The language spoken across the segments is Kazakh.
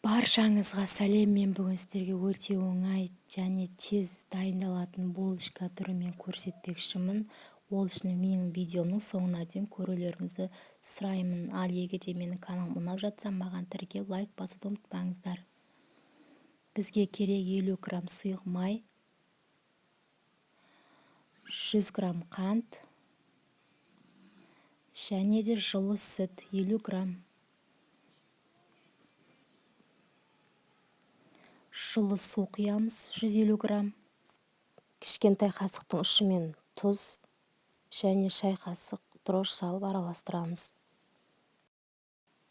Баршаңызға сәлем. Мен бүгін сіздерге өте оңай және тез дайындалатын булочка түрімен көрсетпекшімін. Ол үшін менің видеомның соңына дейін көрулеріңізді сұраймын. Ал егер де менің каналым ұнап жатса, маған тіркеліп лайк басуды ұмытпаңыздар. Бізге керек 50 грамм сұйық май, 100 грамм қант және де жылы сүт 50 грамм. Жылы су құямыз 150 грамм. Кішкентай қасықтың ұшымен тұз және шай қасық дрожж салып араластырамыз.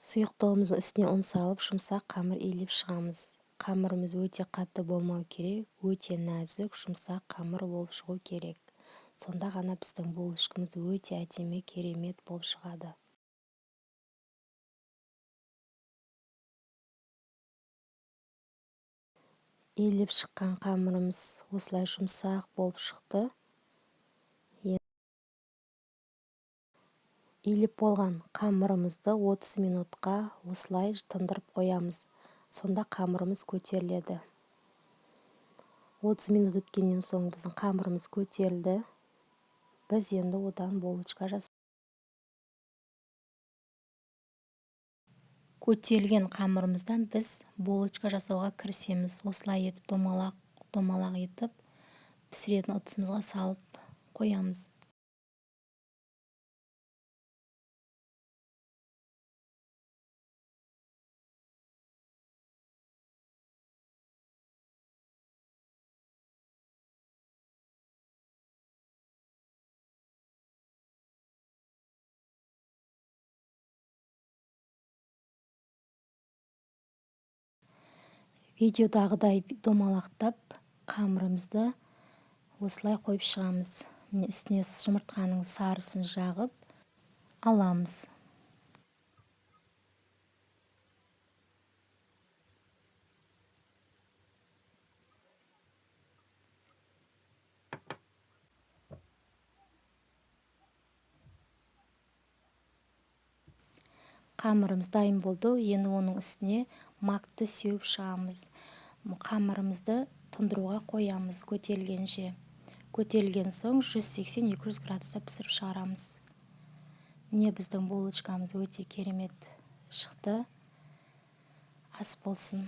Сұйықтығымыздың үстіне ұн салып жұмсақ қамыр илеп шығамыз. Қамырымыз өте қатты болмау керек, өте нәзік, жұмсақ қамыр болып шығу керек. Сонда ғана біздің булочкамыз өте әдемі, керемет болып шығады. Илеп шыққан қамырымыз осылай жұмсақ болып шықты. Илеп болған қамырымызды 30 минутқа осылай тындырып қоямыз. Сонда қамырымыз көтеріледі. 30 минут өткеннен соң біздің қамырымыз көтерілді. Біз енді одан булочка жасаймыз. Көтерілген қамырымыздан біз булочка жасауға кірісеміз. Осылай етіп домалақ етіп пісіретін ыдысымызға салып қоямыз. Видеодағыдай домалақтап қамырымызды осылай қойып шығамыз. Міне үстіне жұмыртқаның сарысын жағып аламыз. Қамырымыз дайын болды. Енді оның үстіне макты сеуіп шығамыз. Қамырымызды тындыруға қоямыз көтерілгенше. Көтерілген соң 180-200 градуста пісіріп шығарамыз. Міне біздің булочкамыз өте керемет шықты. Ас болсын.